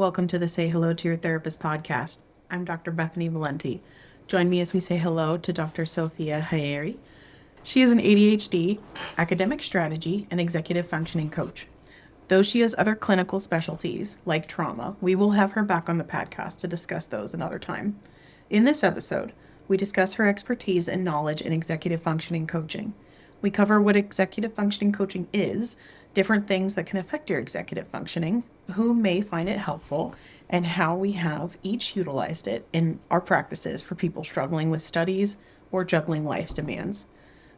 Welcome to the Say Hello to Your Therapist podcast. I'm Dr. Bethany Valenti. Join me as we say hello to Dr. Sophia Haeri. She is an ADHD, academic strategy, and executive functioning coach. Though she has other clinical specialties, like trauma, we will have her back on the podcast to discuss those another time. In this episode, we discuss her expertise and knowledge in executive functioning coaching. We cover what executive functioning coaching is, different things that can affect your executive functioning, who may find it helpful, and how we have each utilized it in our practices for people struggling with studies or juggling life's demands.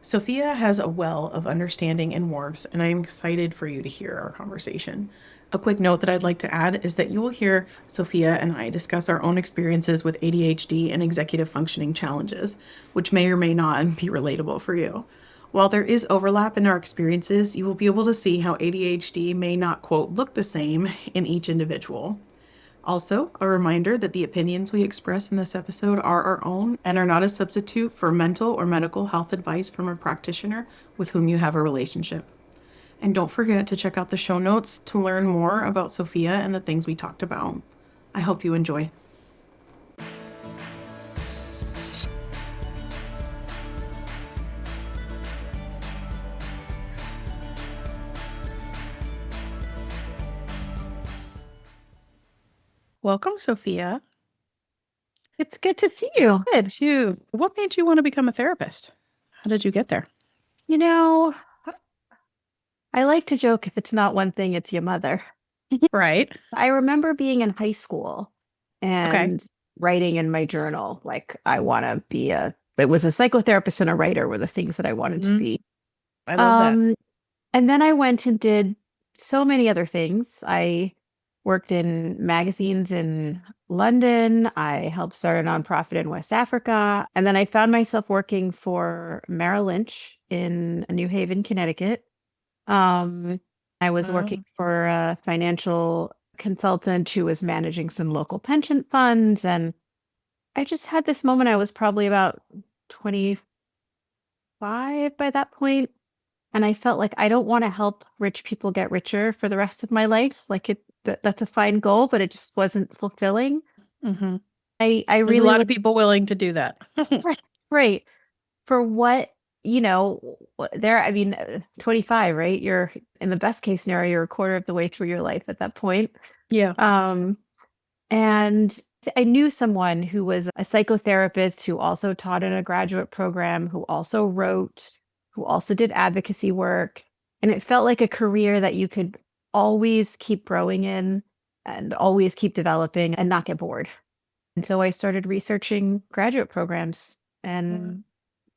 Sophia has a well of understanding and warmth, and I am excited for you to hear our conversation. A quick note that I'd like to add is that you will hear Sophia and I discuss our own experiences with ADHD and executive functioning challenges, which may or may not be relatable for you. While there is overlap in our experiences, you will be able to see how ADHD may not, quote, look the same in each individual. Also, a reminder that the opinions we express in this episode are our own and are not a substitute for mental or medical health advice from a practitioner with whom you have a relationship. And don't forget to check out the show notes to learn more about Sophia and the things we talked about. I hope you enjoy. Welcome, Sophia. It's good to see you. Good. What made you want to become a therapist? How did you get there? You know, I like to joke if it's not one thing, it's your mother. Right. I remember being in high school and writing in my journal, like, I want to be it was a psychotherapist and a writer were the things that I wanted to be. I love that. And then I went and did so many other things. I worked in magazines in London. I helped start a nonprofit in West Africa. And then I found myself working for Merrill Lynch in New Haven, Connecticut. I was working for a financial consultant who was managing some local pension funds. And I just had this moment. I was probably about 25 by that point. And I felt like I don't want to help rich people get richer for the rest of my life. Like that's a fine goal, but it just wasn't fulfilling. Mm-hmm. I There's really a lot of people willing to do that. right. For what, I mean, 25, right? You're in the best case scenario, you're a quarter of the way through your life at that point. Yeah. And I knew someone who was a psychotherapist who also taught in a graduate program, who also wrote, who also did advocacy work. And it felt like a career that you could always keep growing in and always keep developing and not get bored. And so I started researching graduate programs. And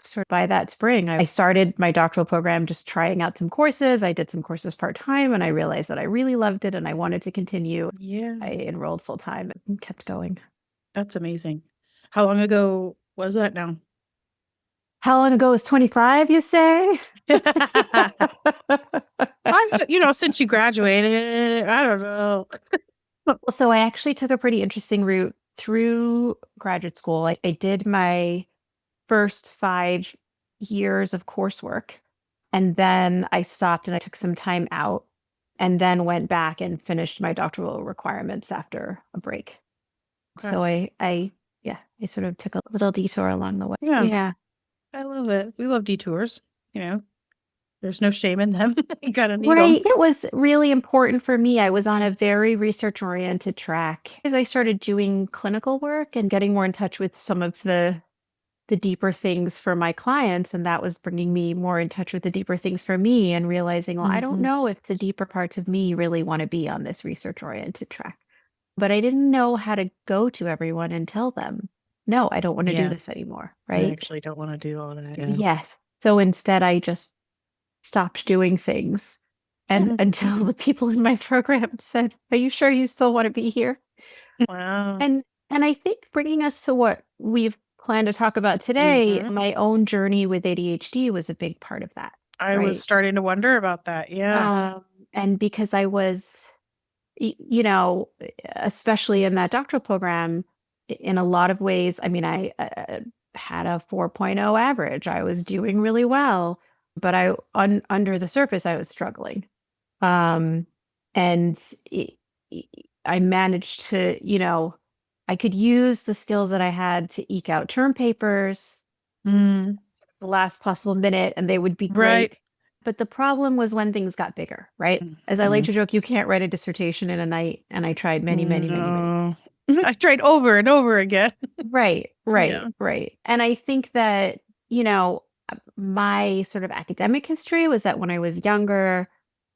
sort of by that spring, I started my doctoral program just trying out some courses. I did some courses part-time and I realized that I really loved it and I wanted to continue. Yeah. I enrolled full-time and kept going. That's amazing. How long ago was that now? How long ago was 25, you say? Since you graduated, I don't know. So I actually took a pretty interesting route through graduate school. I did my first 5 years of coursework, and then I stopped and I took some time out and then went back and finished my doctoral requirements after a break. Okay. So I sort of took a little detour along the way. Yeah. I love it. We love detours, There's no shame in them. You gotta need them. It was really important for me. I was on a very research-oriented track. As I started doing clinical work and getting more in touch with some of the deeper things for my clients, and that was bringing me more in touch with the deeper things for me and realizing, well, I don't know if the deeper parts of me really want to be on this research-oriented track. But I didn't know how to go to everyone and tell them, no, I don't want to do this anymore, right? I actually don't want to do all that. Yeah. Yes. So instead, I just stopped doing things. And until the people in my program said, are you sure you still want to be here? Wow. And I think bringing us to what we've planned to talk about today, my own journey with ADHD was a big part of that. I was starting to wonder about that. Yeah. And because I was, especially in that doctoral program, in a lot of ways, I mean, I had a 4.0 average. I was doing really well, but under the surface, I was struggling. And I managed to, I could use the skill that I had to eke out term papers Mm. the last possible minute, and they would be Right. great. But the problem was when things got bigger, right? As I like Mhm. to joke, you can't write a dissertation in a night. And I tried many, many, many, many. No. I tried over and over again. Right, Yeah. right, right. And I think that, my sort of academic history was that when I was younger,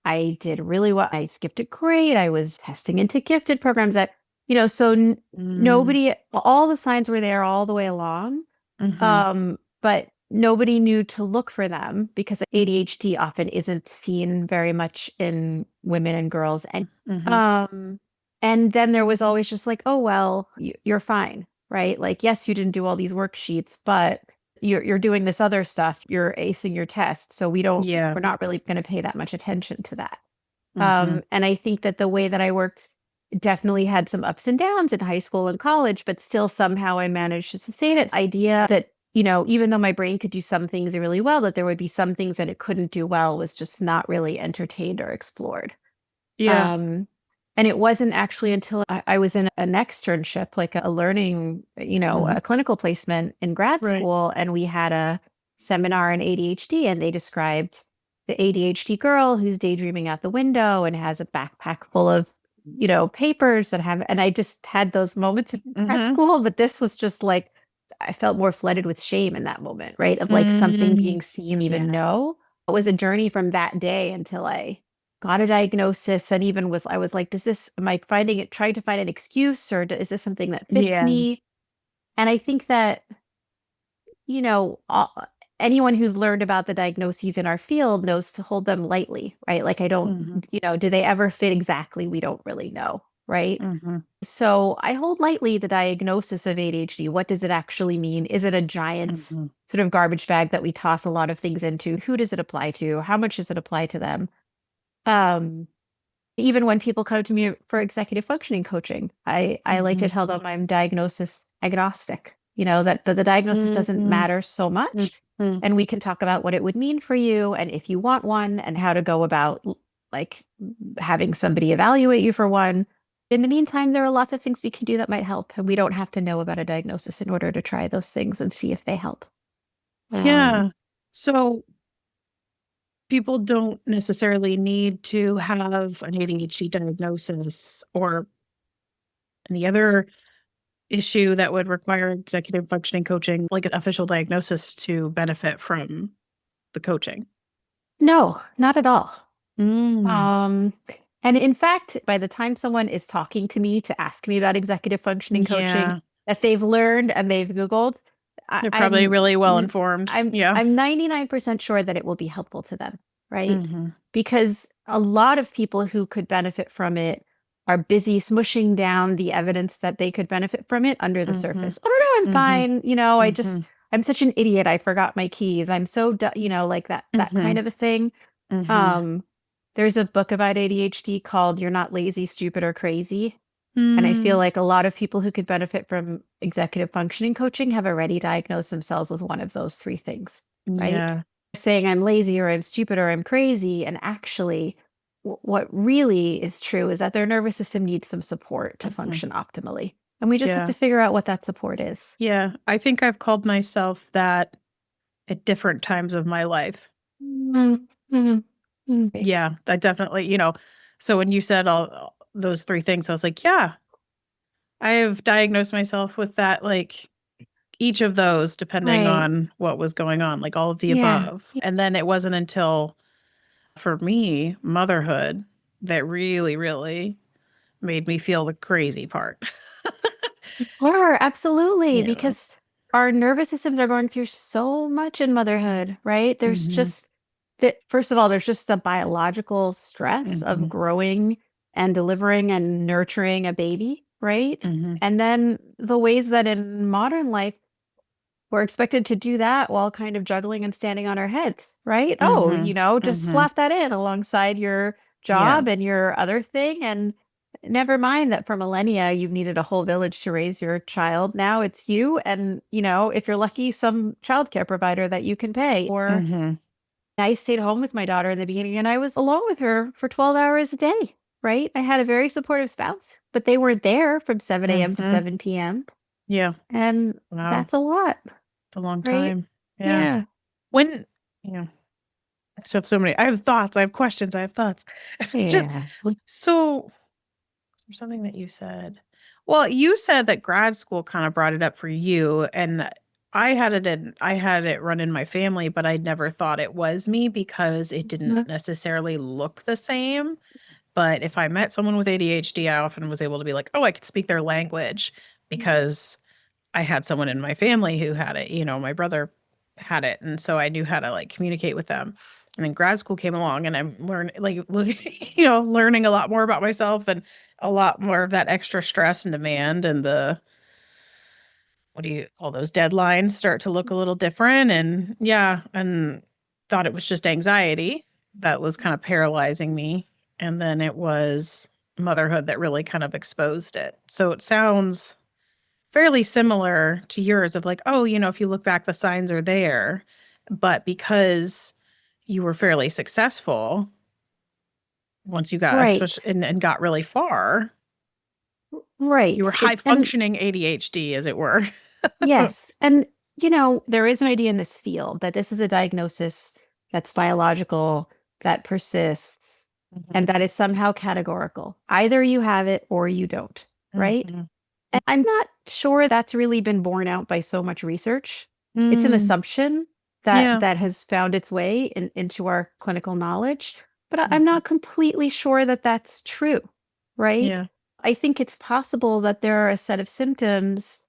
I did really well. I skipped a grade. I was testing into gifted programs that, so Mm. nobody, all the signs were there all the way along. Hmm. But nobody knew to look for them because ADHD often isn't seen very much in women and girls. Hmm. Um, and then there was always just like, oh, well, you're fine, right? Like, yes, you didn't do all these worksheets, but you're doing this other stuff. You're acing your test. So Yeah. we're not really going to pay that much attention to that. Hmm. And I think that the way that I worked definitely had some ups and downs in high school and college, but still somehow I managed to sustain it. Idea that, even though my brain could do some things really well, that there would be some things that it couldn't do well was just not really entertained or explored. Yeah. Um, and it wasn't actually until I was in an externship, like a learning, Hmm. a clinical placement in grad Right. school, and we had a seminar on ADHD, and they described the ADHD girl who's daydreaming out the window and has a backpack full of, papers that have, and I just had those moments in grad Hmm. school, but this was just like, I felt more flooded with shame in that moment, right? Of like something Mm. being seen, even know. It was a journey from that day until I got a diagnosis and even I was like, am I finding it, trying to find an excuse or is this something that fits Yeah. me? And I think that, you know, all, anyone who's learned about the diagnoses in our field knows to hold them lightly, right? Like, I don't, Hmm. do they ever fit exactly? We don't really know, right? Hmm. So I hold lightly the diagnosis of ADHD. What does it actually mean? Is it a giant Hmm. sort of garbage bag that we toss a lot of things into? Who does it apply to? How much does it apply to them? Um, Even when people come to me for executive functioning coaching, I like to Hmm. tell them I'm diagnosis agnostic, that the diagnosis doesn't Hmm. matter so much. Hmm. And we can talk about what it would mean for you and if you want one and how to go about like having somebody evaluate you for one. In the meantime, there are lots of things we can do that might help. And we don't have to know about a diagnosis in order to try those things and see if they help. Um, Yeah. So people don't necessarily need to have an ADHD diagnosis or any other issue that would require executive functioning coaching, like an official diagnosis, to benefit from the coaching. no, not at all. Mm. Um, and in fact, by the time someone is talking to me to ask me about executive functioning coaching, Yeah. that they've learned and they've Googled, I, They're probably I'm really well n- informed. Yeah. I'm 99% sure that it will be helpful to them, right? Hmm. Because a lot of people who could benefit from it are busy smushing down the evidence that they could benefit from it under the Hmm. surface. Oh, no, no, I'm Hmm. fine. Hmm. I'm such an idiot. I forgot my keys. I'm so, like that Hmm. kind of a thing. Hmm. Um, there's a book about ADHD called You're Not Lazy, Stupid, or Crazy. And I feel Mm. like a lot of people who could benefit from executive functioning coaching have already diagnosed themselves with one of those three things, right? Yeah. Saying I'm lazy or I'm stupid or I'm crazy. And actually, what really is true is that their nervous system needs some support to Hmm. function optimally. And we just have Yeah. to figure out what that support is. Yeah. I think I've called myself that at different times of my life. Mhm. Mhm. Mhm. Yeah, I definitely, so when you said all those three things, I was like, yeah, I have diagnosed myself with that, like each of those, depending Right. on what was going on, like all of the Yeah. above. And then it wasn't until for me, motherhood, that really, really made me feel the crazy part. Sure, absolutely. Yeah. Because our nervous systems are going through so much in motherhood, right? There's Hmm. just that, first of all, there's just the biological stress of Hmm. growing and delivering and nurturing a baby, right? Hmm. And then the ways that in modern life we're expected to do that while kind of juggling and standing on our heads, right? Oh, Hmm. just Hmm. slap that in alongside your Yeah. job and your other thing. And never mind that for millennia, you've needed a whole village to raise your child. Now it's you. And, if you're lucky, some childcare provider that you can pay. Or Hmm. I stayed home with my daughter in the beginning and I was alone with her for 12 hours a day. right? I had a very supportive spouse, but they were there from 7 a.m. to Mm-hmm. 7 p.m. Yeah. And Wow. that's a lot, It's a long right? time. Yeah. Yeah. When, yeah. So many. I have thoughts. I have questions. I have thoughts. Just Yeah. so there's something that you said. Well, you said that grad school kind of brought it up for you, and I had it run in my family, but I never thought it was me because it didn't necessarily look the same. But if I met someone with ADHD, I often was able to be like, "Oh, I could speak their language," because I had someone in my family who had it. My brother had it, and so I knew how to like communicate with them. And then grad school came along, and I'm learning, like, learning a lot more about myself and a lot more of that extra stress and demand, and the what do you call those deadlines start to look a little different. And yeah, and thought it was just anxiety that was kind of paralyzing me, and then it was motherhood that really kind of exposed it. So it sounds fairly similar to yours of like, oh, if you look back, the signs are there. But because you were fairly successful once you got, Right. especially, and got really far, you were Right. high And functioning ADHD, as it were. yes. And, there is an idea in this field that this is a diagnosis that's biological, that persists, and Mhm. that is somehow categorical. Either you have it or you don't, right? Mhm. And I'm not sure that's really been borne out by so much research. It's an Mm, assumption that yeah. that has found its way into our clinical knowledge, but I'm Mhm. not completely sure that that's true, right? Yeah. I think it's possible that there are a set of symptoms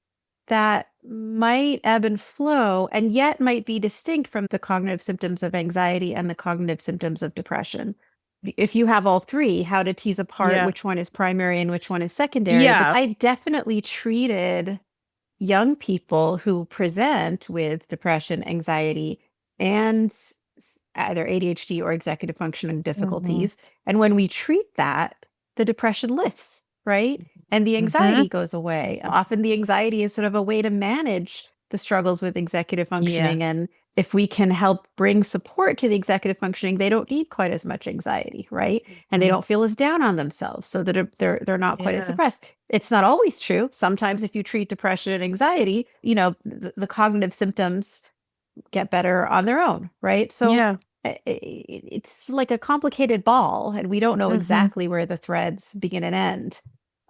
that might ebb and flow and yet might be distinct from the cognitive symptoms of anxiety and the cognitive symptoms of depression. If you have all three, how to tease apart Yeah. which one is primary and which one is secondary. But Yeah. I definitely treated young people who present with depression, anxiety, and either ADHD or executive functioning Mhm. difficulties. And when we treat that, the depression lifts, right? And the Mhm. anxiety goes away. Often the anxiety is sort of a way to manage the struggles with executive Yeah. functioning. And if we can help bring support to the executive functioning, they don't need quite as much anxiety, right? And they Mhm. don't feel as down on themselves, so that they're not quite as Yeah. suppressed. It's not always true. Sometimes if you treat depression and anxiety, the cognitive symptoms get better on their own, right? So Yeah. it's like a complicated ball, and we don't know Mhm. exactly where the threads begin and end.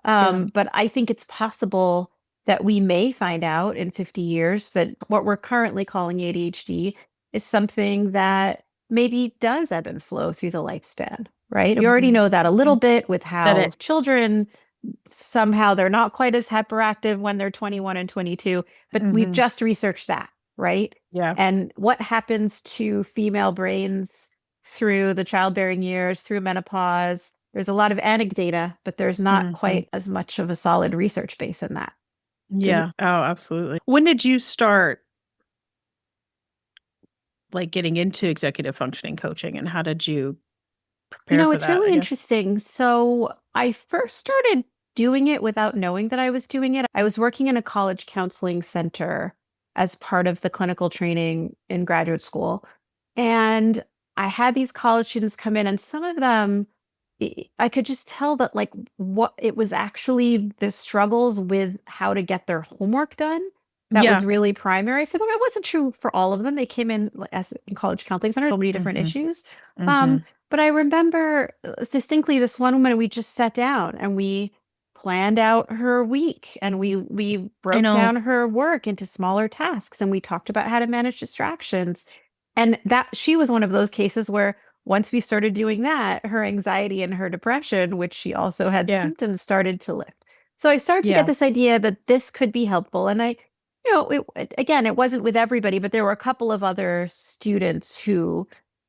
Yeah. But I think it's possible that we may find out in 50 years that what we're currently calling ADHD is something that maybe does ebb and flow through the lifespan, right? We already know that a little Mhm. bit with That how it. children somehow they're not quite as hyperactive when they're 21 and 22, but we've Mhm. just researched that, right? Yeah. And what happens to female brains through the childbearing years, through menopause? There's a lot of anecdata, but there's not Mhm. quite as much of a solid research base in that. Does Yeah. Oh, absolutely. When did you start like getting into executive functioning coaching, and how did you prepare for It's that, I really guess? interesting. So I first started doing it without knowing that I was doing it. I was working in a college counseling center as part of the clinical training in graduate school. And I had these college students come in, and some of them, I could just tell that, like, what it was actually the struggles with how to get their homework done that was Yeah. really primary for them. It wasn't true for all of them. They came in as in college counseling center, so many different Mhm. issues. Mhm. But I remember distinctly this one woman, we just sat down and we planned out her week, and we I broke know. down her work into smaller tasks, and we talked about how to manage distractions. And that she was one of those cases where once we started doing that, her anxiety and her depression, which she also had Yeah. symptoms, started to lift. So I started to get Yeah. this idea that this could be helpful. And again, it wasn't with everybody, but there were a couple of other students who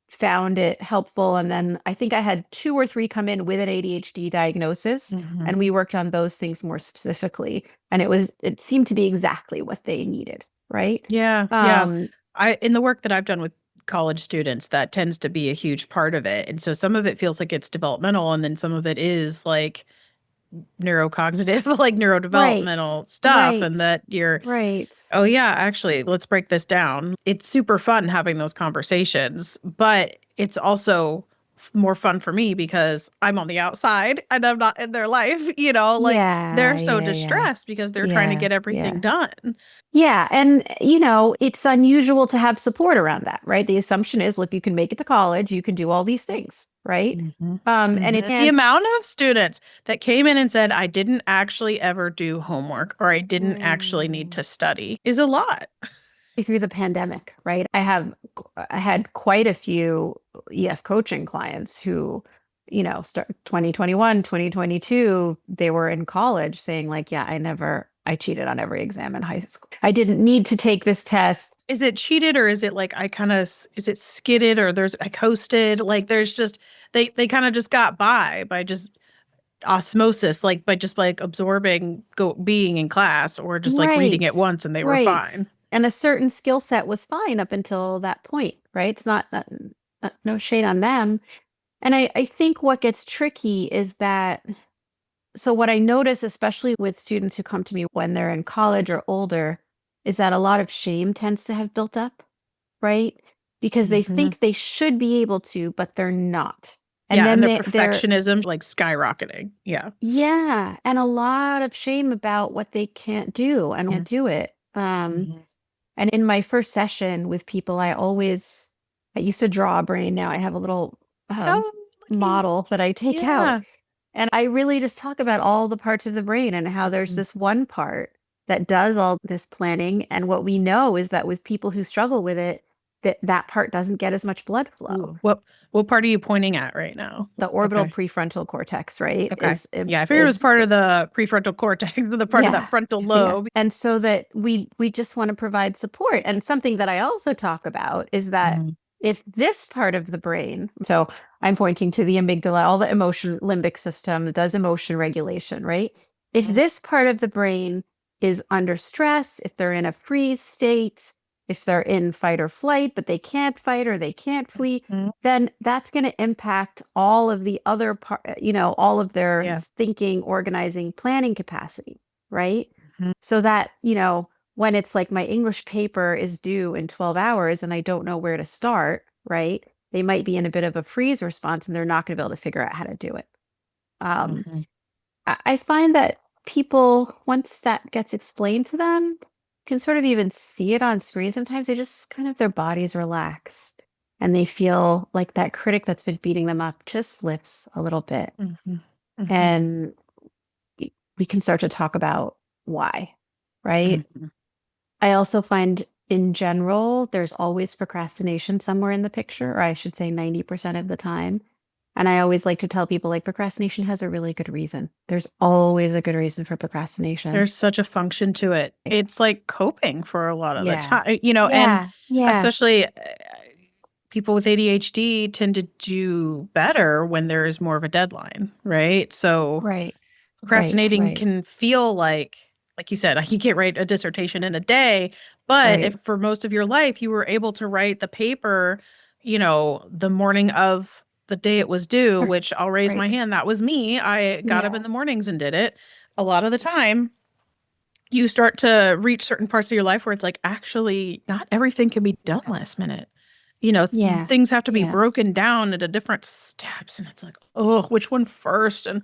found it helpful. And then I think I had two or three come in with an ADHD diagnosis, Mhm. and we worked on those things more specifically. And it seemed to be exactly what they needed, right? Yeah. Yeah. Um, I in the work that I've done with college students, that tends to be a huge part of it. And so some of it feels like it's developmental, and then some of it is like neurocognitive, like right, neurodevelopmental stuff, right, and that you're, right. oh yeah, actually, let's break this down. It's super fun having those conversations, but it's also more fun for me because I'm on the outside and I'm not in their life, like Yeah, they're so yeah, yeah. distressed because they're trying to Yeah, get everything yeah. done. Yeah, and it's unusual to have support around that, right? The assumption is, look, you can make it to college, you can do all these things, right? Hmm. And Hmm. it's The amount of students that came in and said, I didn't actually ever do homework or I didn't actually need Mm. to study is a lot. Through the pandemic, right? I had quite a few EF coaching clients who, start 2021, 2022, they were in college saying like, yeah, I cheated on every exam in high school. I didn't need to take this test. Is it cheated or is it like is it skidded or I coasted? Like there's just, they kind of just got by just osmosis, like by just like absorbing being in class or just like reading Right. it once and they were Right. fine. And a certain skill set was fine up until that point, right? It's not that, no shade on them. And I think what gets tricky is that, so what I notice, especially with students who come to me when they're in college or older, is that a lot of shame tends to have built up, right? Because they Hmm. think they should be able to, but they're not. And Yeah, and then their they're, perfectionism like skyrocketing. Yeah. yeah, and a lot of shame about what they can't do and can't do it. Hmm. And in my first session with people, I used to draw a brain. Now I have a little um, Oh, lucky. model that I take out. Yeah. And I really just talk about all the parts of the brain and how there's Mm. this one part that does all this planning. And what we know is that with people who struggle with it, that part doesn't get as much blood flow. Ooh, what part are you pointing at right now? The orbital Okay. prefrontal cortex, right, Okay. Yeah, I figured it was is part of the prefrontal cortex, the part of yeah, that frontal yeah. lobe. And so that we just want to provide support. And something that I also talk about is that Mhm. if this part of the brain, so I'm pointing to the amygdala, all the emotion limbic system that does emotion regulation, right? If this part of the brain is under stress, if they're in a freeze state, if they're in fight or flight, but they can't fight or they can't flee, Mhm. then that's going to impact all of the other part, all of their Yeah. thinking, organizing, planning capacity, right? Mhm. So that, when it's like my English paper is due in 12 hours and I don't know where to start, right? They might be in a bit of a freeze response and they're not going to be able to figure out how to do it. Um, Mhm. I find that people, once that gets explained to them, can sort of even see it on screen. Sometimes they just kind of, their bodies relax and they feel like that critic that's been beating them up just lifts a little bit. Mhm. Mhm. And we can start to talk about why, right? Mhm. I also find in general, there's always procrastination somewhere in the picture, or I should say 90% of the time. And I always like to tell people like procrastination has a really good reason. There's always a good reason for procrastination. There's such a function to it. It's like coping for a lot of the Yeah. time, and Yeah. Yeah. especially people with ADHD tend to do better when there is more of a deadline, right? So Right. Right. procrastinating Right. can feel like you said, you can't write a dissertation in a day, but if Right. for most of your life you were able to write the paper, the morning of the day it was due, which I'll raise my Right. hand, that was me. I got up in Yeah. the mornings and did it. A lot of the time, you start to reach certain parts of your life where it's like, actually, not everything can be done last minute. Yeah. Things have to be Yeah. broken down into different steps. And it's like, oh, which one first? And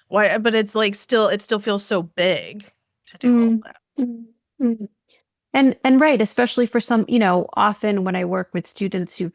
why? But it's like it still feels so big to do all Mm. that. Mm. Mm. And right, especially for some, often when I work with students who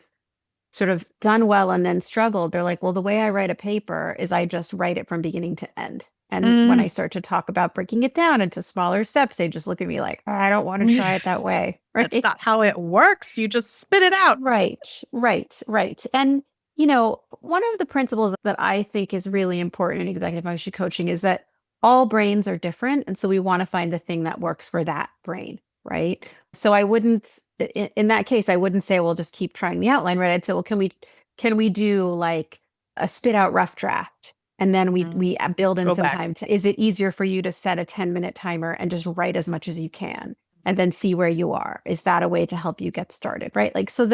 sort of done well and then struggled, they're like, well, the way I write a paper is I just write it from beginning to end. And when Mm, I start to talk about breaking it down into smaller steps, they just look at me like, I don't want to try it that way. that's Right. not how it works. You just spit it out. Right. Right. Right. And, one of the principles that I think is really important in executive function coaching is that all brains are different. And so we want to find the thing that works for that brain. Right. So I wouldn't, in that case, I wouldn't say, well, just keep trying the outline, right? I'd say, well, can we do like a spit out rough draft? And then we Mm, we build in go some back. time is it easier for you to set a 10-minute timer and just write as much as you can and then see where you are? Is that a way to help you get started? Right. Like, so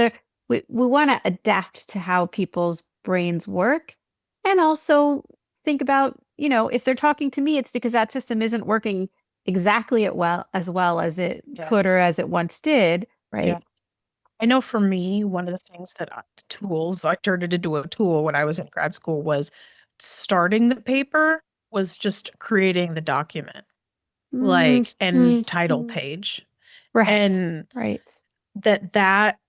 we want to adapt to how people's brains work and also think about, if they're talking to me, it's because that system isn't working exactly as well as it Yeah. could or as it once did. Yeah. Right. I know for me, one of the things that tools I started to do a tool when I was in grad school was starting the paper was just creating the document, like, and title Mm-hmm. page. Right. And Right. that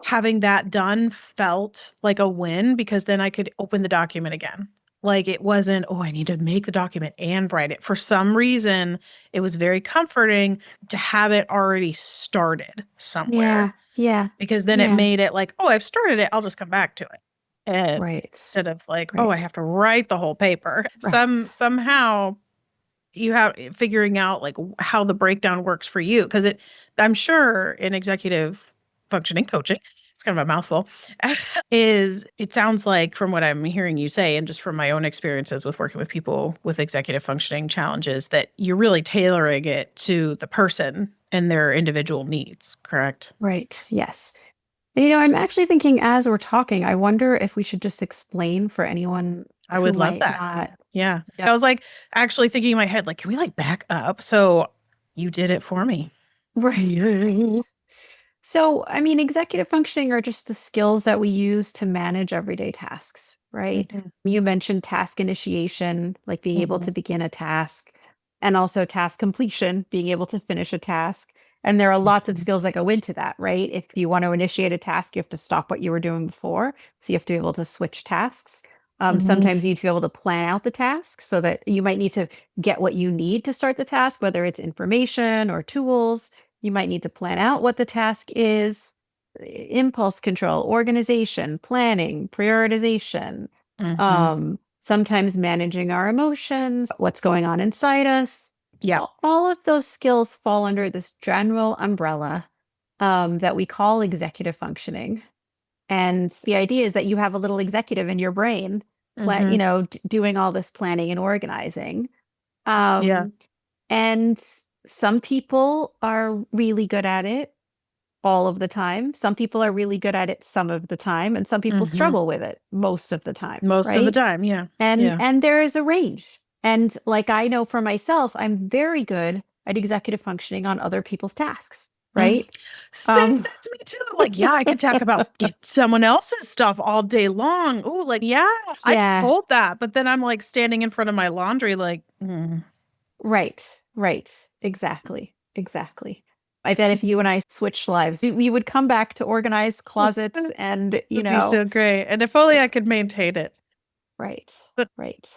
having that done felt like a win because then I could open the document again. Like it wasn't, oh, I need to make the document and write it. For some reason, it was very comforting to have it already started somewhere Yeah. Yeah. because then it Yeah. made it like, oh, I've started it. I'll just come back to it. And Right. instead of like, oh, I Right. have to write the whole paper. Right. Somehow you have figuring out like how the breakdown works for you because I'm sure in executive functioning coaching, it's kind of a mouthful, is it sounds like from what I'm hearing you say and just from my own experiences with working with people with executive functioning challenges that you're really tailoring it to the person and their individual needs, correct? Right. Yes. And, I'm actually thinking as we're talking, I wonder if we should just explain for anyone I who would love might that. not. Yeah. I was like actually thinking in my head, like, can we like back up? So you did it for me. Right. Yeah. So, I mean, executive functioning are just the skills that we use to manage everyday tasks, right? Mhm, You mentioned task initiation, like being able to mhm, begin a task, and also task completion, being able to finish a task. And there are lots of mhm, skills that go into that, right? If you want to initiate a task, you have to stop what you were doing before. So you have to be able to switch tasks. mhm, Sometimes you need to be able to plan out the task so that you might need to get what you need to start the task, whether it's information or tools. You might need to plan out what the task is, impulse control, organization, planning, prioritization, mhm. sometimes managing our emotions, what's going on inside us. Yeah. All of those skills fall under this general umbrella that we call executive functioning. And the idea is that you have a little executive in your brain, Mhm. doing all this planning and organizing. Yeah. Um, and some people are really good at it all of the time. Some people are really good at it some of the time, and some people Mhm. struggle with it most of the time, Most of the right? time, yeah. And Yeah. and there is a range. And like I know for myself, I'm very good at executive functioning on other people's tasks, Mm. right? Same, Um that's me too. Like, yeah, I could talk about get someone else's stuff all day long. Oh, like, yeah, I can yeah, hold that. But then I'm like standing in front of my laundry, like, mm. right, right. Exactly. Exactly. I bet if you and I switched lives, we would come back to organized closets It and, would be so great. And if only I could maintain it. right, But right.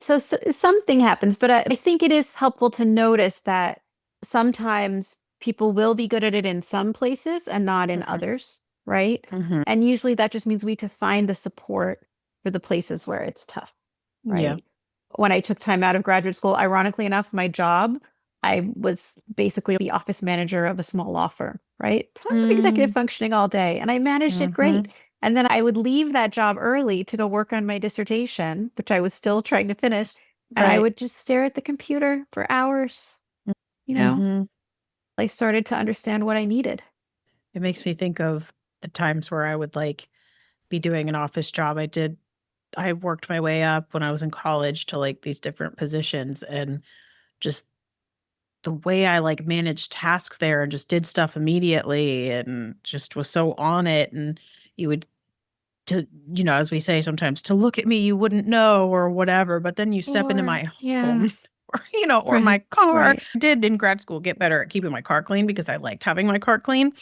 So something happens, but I think it is helpful to notice that sometimes people will be good at it in some places and not in mhm, others, right? mhm. And usually that just means we need to find the support for the places where it's tough, Yeah. right? When I took time out of graduate school, ironically enough, my job, I was basically the office manager of a small law firm, right? Tons of executive Mm, functioning all day, and I managed it great. mhm. And then I would leave that job early to go work on my dissertation, which I was still trying to finish. And I Right. would just stare at the computer for hours. You know, Mhm. I started to understand what I needed. It makes me think of the times where I would like be doing an office job. I worked my way up when I was in college to like these different positions and just the way I like managed tasks there and just did stuff immediately and just was so on it. And you would to, as we say sometimes, to look at me, you wouldn't know or whatever. But then you step into Or, my yeah, home or, or my right, car. right. Did in grad school get better at keeping my car clean because I liked having my car clean.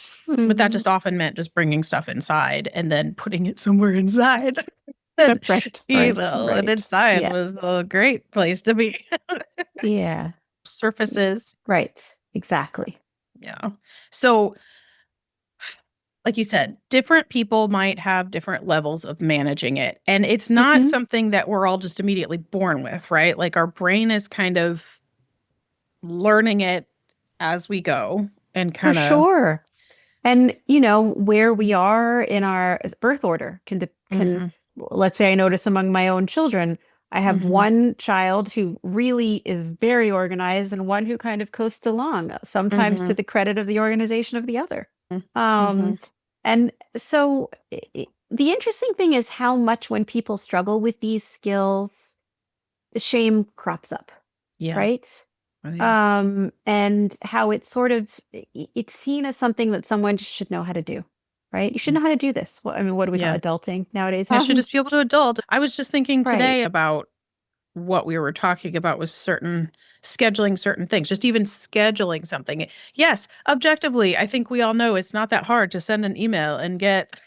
But that Mhm. just often meant just bringing stuff inside and then putting it somewhere inside. And, Right, right, and right. inside Yeah, was a great place to be. yeah, Surfaces. right. Exactly. Yeah. So, like you said, different people might have different levels of managing it. And it's not Hmm. something that we're all just immediately born with, right? Like our brain is kind of learning it as we go and For kind of. sure. And where we are in our birth order can Mhm, let's say I notice among my own children, I have mhm, one child who really is very organized and one who kind of coasts along, sometimes to mhm, the credit of the organization of the other. mhm. Um, and so the interesting thing is how much when people struggle with these skills, the shame crops up, Yeah. right? Oh, yeah. And how it's sort of it's seen as something that someone just should know how to do, right? You should know how to do this. I mean, what do we call Yeah. adulting nowadays? I should just be able to adult. I was just thinking Right, today about what we were talking about was scheduling certain things, just even scheduling something. Yes, objectively, I think we all know it's not that hard to send an email and get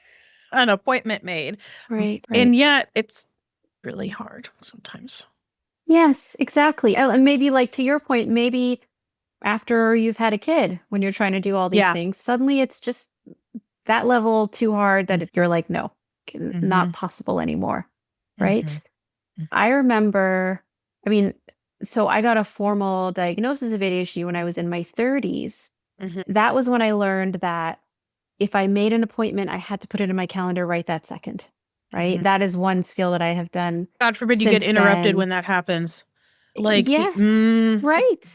an appointment made. right, right. And yet it's really hard sometimes. Yes, exactly. And maybe like to your point, maybe after you've had a kid, when you're trying to do all these Yeah. things, suddenly it's just that level too hard that you're like, no, Mm-hmm. not possible anymore. Mm-hmm. Right. I remember, I mean, so I got a formal diagnosis of ADHD when I was in my 30s. Mm-hmm. That was when I learned that if I made an appointment, I had to put it in my calendar right that second. Right. Mm-hmm. That is one skill that I have done God forbid you get since interrupted then. when that happens. Like, Yes, right. I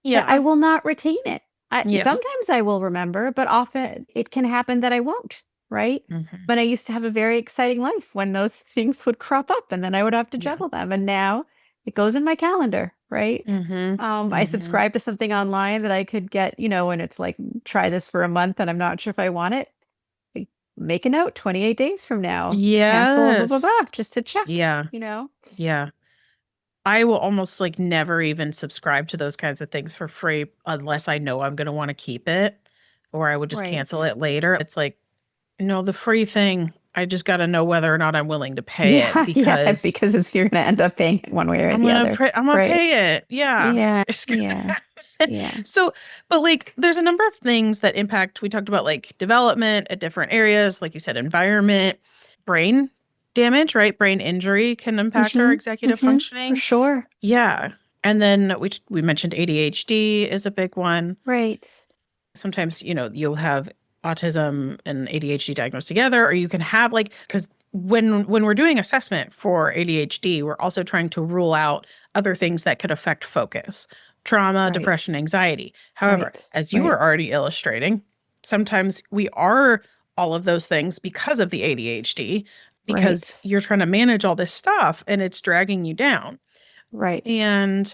yeah. will not retain it. Yeah. Sometimes I will remember, but often it can happen that I won't, right? Mm-hmm. But I used to have a very exciting life when those things would crop up and then I would have to Yeah. juggle them. And now it goes in my calendar, right? Mm-hmm. I Mm-hmm. subscribe to something online that I could get, and it's like, try this for a month and I'm not sure if I want it. I make a note 28 days from now, cancel, blah, blah, Yes. blah, just to check, Yeah. you know? Yeah. I will almost like never even subscribe to those kinds of things for free unless I know I'm going to want to keep it, or I would just Right. cancel it later. It's like, the free thing, I just got to know whether or not I'm willing to pay it Yeah, yeah, because because you're going to end up paying it one way or the other, I'm gonna right? pay it. Yeah. Yeah, It's yeah, yeah. so, but like, there's a number of things that impact. We talked about like development at different areas, like you said, environment, brain damage, right? Brain injury can impact our executive For functioning. sure. Yeah. And then we mentioned ADHD is a big one. Right. Sometimes, you'll have autism and ADHD diagnosed together, or you can have like, because when we're doing assessment for ADHD, we're also trying to rule out other things that could affect focus, trauma, depression, Right. anxiety. However, Right. as you Right. were already illustrating, sometimes we are all of those things because of the ADHD, Right. because you're trying to manage all this stuff and it's dragging you down. Right. And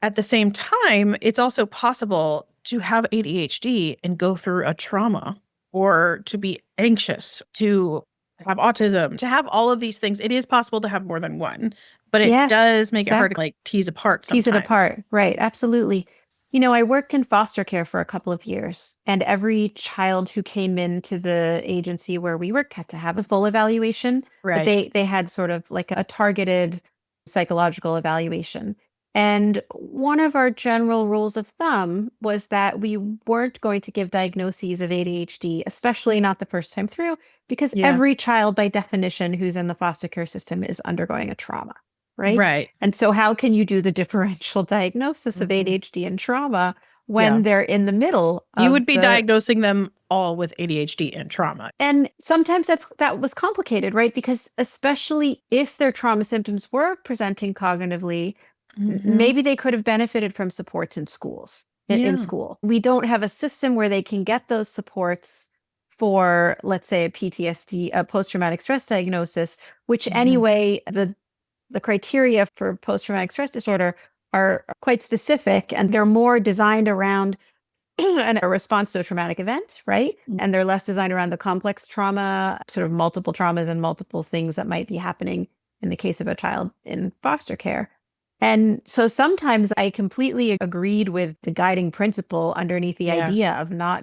at the same time, it's also possible to have ADHD and go through a trauma, or to be anxious, to have autism, to have all of these things. It is possible to have more than one, but it Yes, does make it hard to exactly. like tease apart Tease it sometimes. apart. Right. Absolutely. I worked in foster care for a couple of years, and every child who came into the agency where we worked had to have a full evaluation, but Right. they had sort of like a targeted psychological evaluation. And one of our general rules of thumb was that we weren't going to give diagnoses of ADHD, especially not the first time through, because Yeah. every child, by definition, who's in the foster care system is undergoing a trauma, right? Right. And so, how can you do the differential diagnosis of Mhm. ADHD and trauma Yeah. when they're in the middle You of would be the diagnosing them all with ADHD and trauma. and sometimes that was complicated, right? Because especially if their trauma symptoms were presenting cognitively, Hmm. maybe they could have benefited from supports in schools, in Yeah. school. We don't have a system where they can get those supports for, let's say, a PTSD, a post-traumatic stress diagnosis, which Hmm. anyway, the criteria for post-traumatic stress disorder are quite specific and they're more designed around a response to a traumatic event, right? And they're less designed around the complex trauma, sort of multiple traumas and multiple things that might be happening in the case of a child in foster care. And so sometimes I completely agreed with the guiding principle underneath the Yeah. idea of not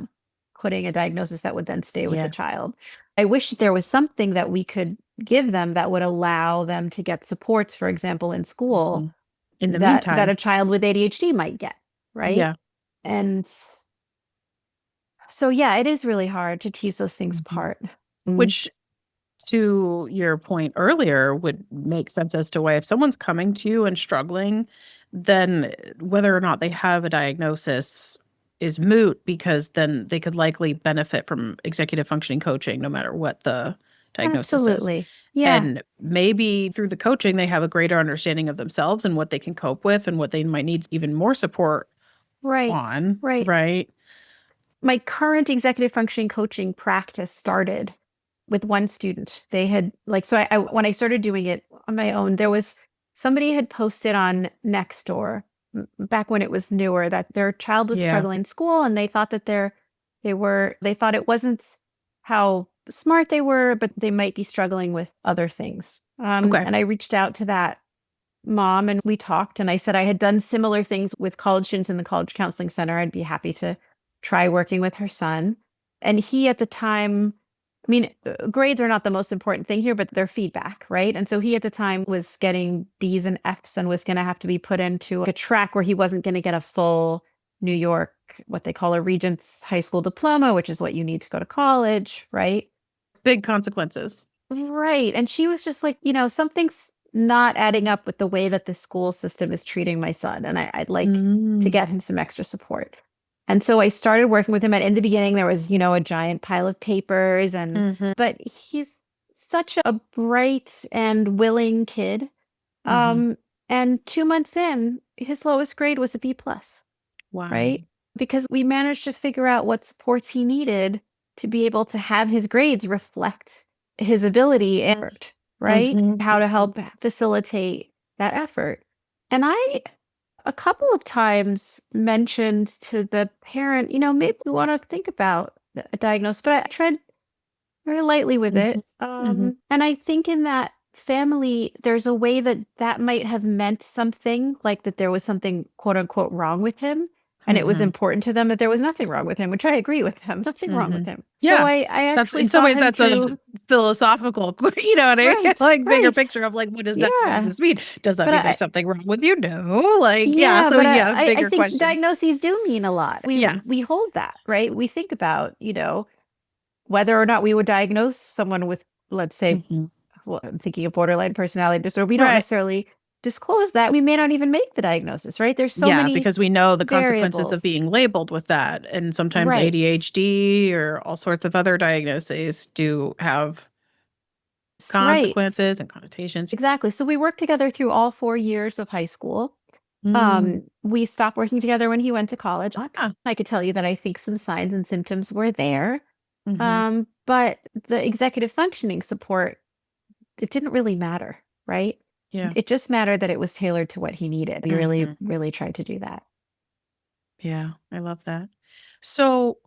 putting a diagnosis that would then stay with the Yeah. child. I wish there was something that we could give them that would allow them to get supports, for example, in school Mhm. In the that meantime. a child with ADHD might get, right? Yeah. And so, yeah, it is really hard to tease those things Mhm. apart. Mm. Which, to your point earlier, would make sense as to why if someone's coming to you and struggling, then whether or not they have a diagnosis is moot, because then they could likely benefit from executive functioning coaching no matter what the diagnosis is. Absolutely. Yeah. And maybe through the coaching, they have a greater understanding of themselves and what they can cope with and what they might need even more support Right. on, Right. right? My current executive functioning coaching practice started with one student. They had like, so when I started doing it on my own, there was somebody had posted on Nextdoor back when it was newer, that their child was Yeah. struggling in school and they thought that they thought it wasn't how smart they were, but they might be struggling with other things. Okay. And I reached out to that mom and we talked, and I said I had done similar things with college students in the college counseling center. I'd be happy to try working with her son. And he at the time, I mean, grades are not the most important thing here, but their feedback, right? And so he at the time was getting D's and F's and was going to have to be put into a track where he wasn't going to get a full New York, what they call a Regents high school diploma, which is what you need to go to college, right? Big consequences. Right. And she was just like, something's not adding up with the way that the school system is treating my son. And I'd like to get him some extra support. And so I started working with him. And in the beginning, there was, a giant pile of papers. But he's such a bright and willing kid. And 2 months in, his lowest grade was a B plus, Wow. right? Because we managed to figure out what supports he needed to be able to have his grades reflect his ability and effort, right? How to help facilitate that effort. And I, a couple of times, mentioned to the parent, maybe we want to think about a diagnosis, but I tread very lightly with it. And I think in that family, there's a way that that might have meant something, like that there was something quote unquote wrong with him. And it was important to them that there was nothing wrong with him, which I agree with him. Nothing wrong with him. Yeah. So I That's actually in some got ways him that's to a philosophical, you know what I mean? right, Like bigger right. picture of like, what does Yeah. diagnosis mean? Does that But mean there's something wrong with you? No. Like, yeah. yeah, So but yeah, I bigger think questions. diagnoses do mean a lot. Yeah. We hold that, right? We think about, whether or not we would diagnose someone with, let's say, well, I'm thinking of borderline personality disorder. We don't Right. necessarily disclose that. We may not even make the diagnosis, right? There's so Yeah, many because we know the consequences of variables. being labeled with that. And sometimes Right. ADHD or all sorts of other diagnoses do have Right. consequences and connotations. Exactly. So we worked together through all 4 years of high school. We stopped working together when he went to college. Ah. I could tell you that I think some signs and symptoms were there. Mm-hmm. But the executive functioning support, it didn't really matter, right? Yeah. It just mattered that it was tailored to what he needed. We really, Mhm. really tried to do that. Yeah, I love that. So,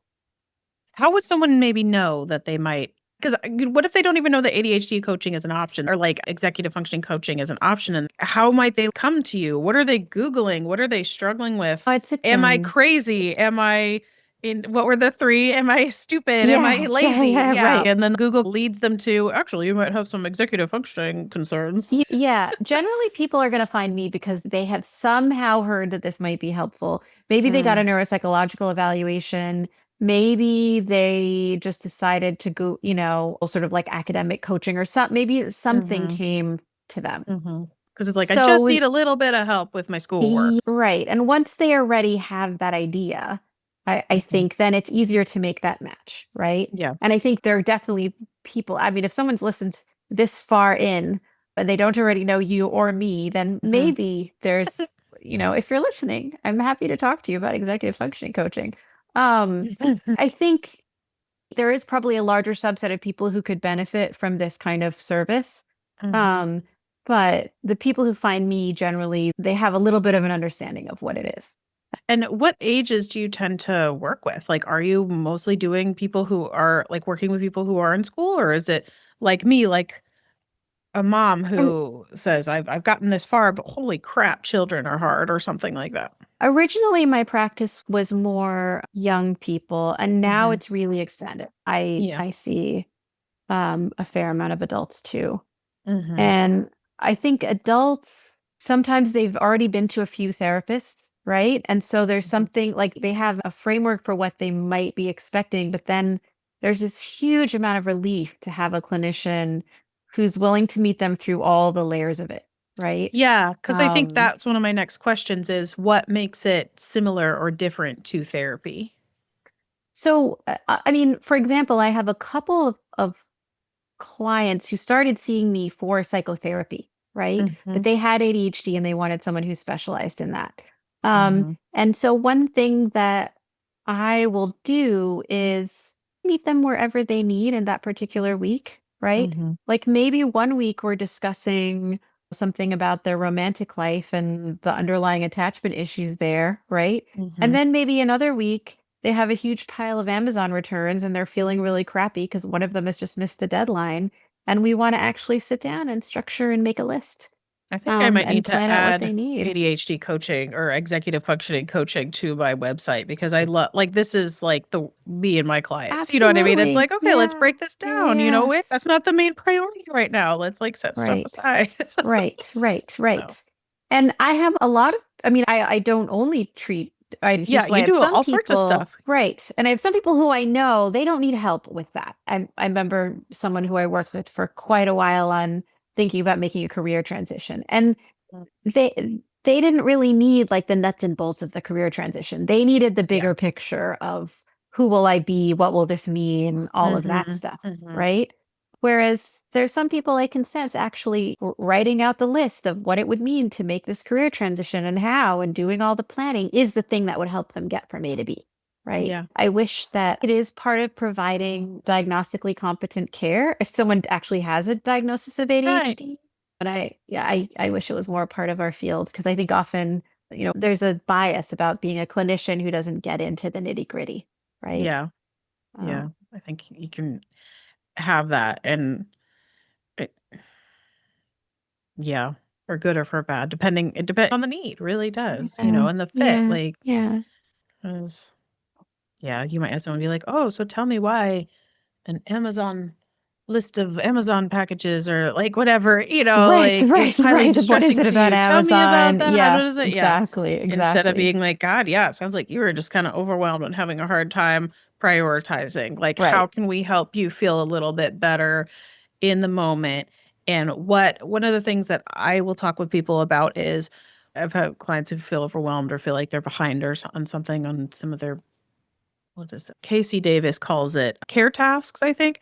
how would someone maybe know that they might? Because what if they don't even know that ADHD coaching is an option or like executive functioning coaching is an option? And how might they come to you? What are they Googling? What are they struggling with? Oh, it's a Am I journey. crazy? Am I in what were the three? Am I stupid? Am I Yeah, yeah, lazy? yeah, Yeah. right. And then Google leads them to actually, you might have some executive functioning concerns. Yeah, generally people are going to find me because they have somehow heard that this might be helpful. Maybe they got a neuropsychological evaluation. Maybe they just decided to go, sort of like academic coaching or something. Maybe something Mm-hmm. came to them. Mm-hmm. Because it's like, I just So, need a little bit of help with my schoolwork. right. And once they already have that idea, I Mhm. think then it's easier to make that match, right? Yeah. And I think there are definitely people, I mean, if someone's listened this far in, but they don't already know you or me, then Mhm. maybe there's, if you're listening, I'm happy to talk to you about executive functioning coaching. I think there is probably a larger subset of people who could benefit from this kind of service. Mhm. Um, but the people who find me generally, they have a little bit of an understanding of what it is. And what ages do you tend to work with? Like, are you mostly doing people who are like working with people who are in school, or is it like me, like a mom And who says, I've gotten this far, but holy crap, children are hard, or something like that? originally, my practice was more young people, and now Hmm. it's really extended. I Yeah. I see a fair amount of adults too. Hmm. And I think adults, sometimes they've already been to a few therapists, right? And so there's something like they have a framework for what they might be expecting, but then there's this huge amount of relief to have a clinician who's willing to meet them through all the layers of it, right? Yeah, because I think Um, that's one of my next questions is what makes it similar or different to therapy? so, I mean, for example, I have a couple of clients who started seeing me for psychotherapy, right? Hmm. But they had ADHD and they wanted someone who specialized in that. Hmm. And so one thing that I will do is meet them wherever they need in that particular week, right? Hmm. Like maybe one week we're discussing something about their romantic life and the underlying attachment issues there, right? And Mhm. then maybe another week they have a huge pile of Amazon returns and they're feeling really crappy because one of them has just missed the deadline. And we want to actually sit down and structure and make a list, I think I might and need to plan out what they add need. ADHD coaching or executive functioning coaching to my website because I love, like, this is like the me and my clients. You know what I mean? It's Absolutely. like, okay, let's Yeah. break this Yeah. down. You know, Yeah. that's not the main priority right now. Let's like set stuff Right. aside. Right. Right. So, Right. And I have a lot of, I mean, I don't only treat yeah, ADHD, so I you have do some all sorts of people, stuff. right. And I have some people who I know they don't need help with that. I remember someone who I worked with for quite a while on thinking about making a career transition. And Mm. they didn't really need like the nuts and bolts of the career transition. They needed the Yeah. bigger picture of who will I be, what will this mean, all of that Mm-hmm. stuff, Mm-hmm. right? Whereas there's some people I can sense actually writing out the list of what it would mean to make this career transition and how, and doing all the planning is the thing that would help them get from A to B, right? Yeah. I wish that it is part of providing diagnostically competent care if someone actually has a diagnosis of Right. ADHD. But I wish it was more part of our field because I think often, there's a bias about being a clinician who doesn't get into the nitty-gritty, right? Yeah. Uh, Yeah. I think you can have that and it, yeah, for good or for bad, depending it depends on the need, really does, yeah, and the fit. yeah, Like, yeah. 'cause, yeah, you might have someone be like, "Oh, so tell me why an Amazon list of Amazon packages or like whatever, Right, like is right, highly right. What is distressing it to about you. Tell me about Amazon? that. How does Yes, it?" Yeah. exactly, Instead of exactly. being like, "God, yeah, it sounds like you were just kind of overwhelmed and having a hard time prioritizing. Like, how Right. can we help you feel a little bit better in the moment?" And one of the things that I will talk with people about is I've had clients who feel overwhelmed or feel like they're behind on something on some of their, what is it? Casey Davis calls it care tasks, I think.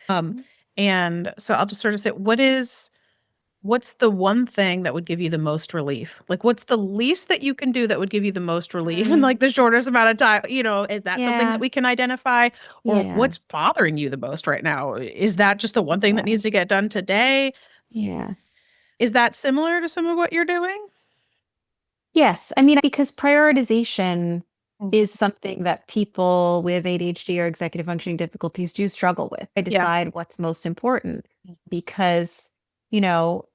And so I'll just sort of say, what's the one thing that would give you the most relief? Like, what's the least that you can do that would give you the most relief in like the shortest amount of time? Is that something that Yeah, we can identify? Or yeah, what's bothering you the most right now? Is that just the one thing that yeah, needs to get done today? yeah. Is that similar to some of what you're doing? Yes, I mean, because prioritization is Mhm. something that people with ADHD or executive functioning difficulties do struggle with. I Yeah. decide what's most important Mhm. because, you know,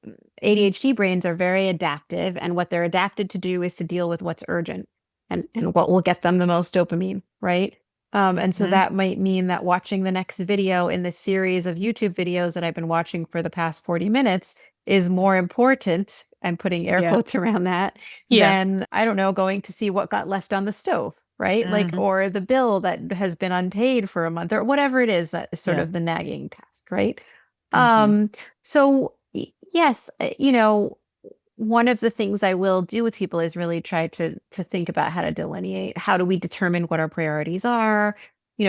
ADHD brains are very adaptive, and what they're adapted to do is to deal with what's urgent and what will get them the most dopamine, right? And so Mhm. that might mean that watching the next video in the series of YouTube videos that I've been watching for the past 40 minutes is more important. I'm putting air Yeah. quotes around that Yeah. than, I don't know, going to see what got left on the stove, right? Like, Mhm. or the bill that has been unpaid for a month or whatever it is that is sort Yeah. of the nagging task, right? Mhm. So yes, one of the things I will do with people is really try to think about how to delineate, how do we determine what our priorities are.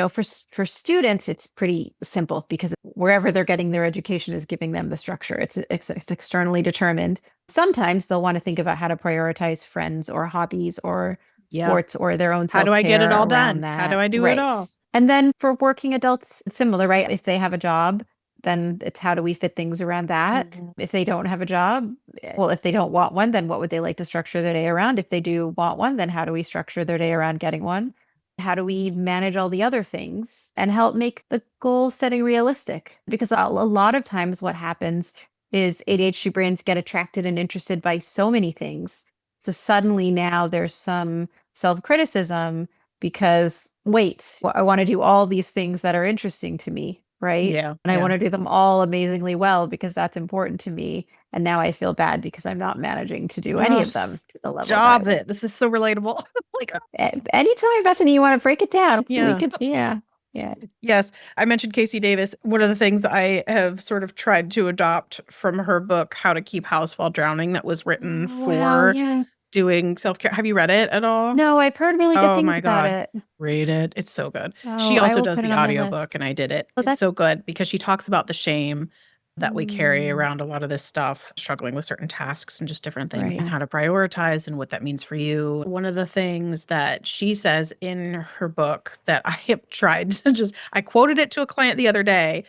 For students, it's pretty simple because wherever they're getting their education is giving them the structure. It's externally determined. Sometimes they'll want to think about how to prioritize friends or hobbies or Yeah. sports or their own How do I get it self-care all around done? How do that. I do it Right. all? And then for working adults, it's similar, right? If they have a job, then it's how do we fit things around that? Mhm. If they don't have a job, well, if they don't want one, then what would they like to structure their day around? If they do want one, then how do we structure their day around getting one? How do we manage all the other things and help make the goal setting realistic? Because a lot of times what happens is ADHD brains get attracted and interested by so many things. So suddenly now there's some self criticism because, wait, I want to do all these things that are interesting to me, right? Yeah. And I want Yeah. to do them all amazingly well because that's important to me. And now I feel bad because I'm not managing to do any Oh, of them to the level that I stop want. it. This is so relatable. Like, Anytime, Bethany, you want to break it down, we yeah. could, yeah, yeah. Yes, I mentioned Casey Davis. One of the things I have sort of tried to adopt from her book, How to Keep House While Drowning, that was written Oh, wow, for yeah. doing self-care. Have you read it at all? No, I've heard really good Oh things my about God. it. Read it. It's so good. Oh, She I also will does put it the on my audiobook list. and I did it. Oh, It's that's, so good because she talks about the shame that we carry mm, around a lot of this stuff, struggling with certain tasks and just different things and right. how to prioritize and what that means for you. One of the things that she says in her book that I have tried to I quoted it to a client the other day,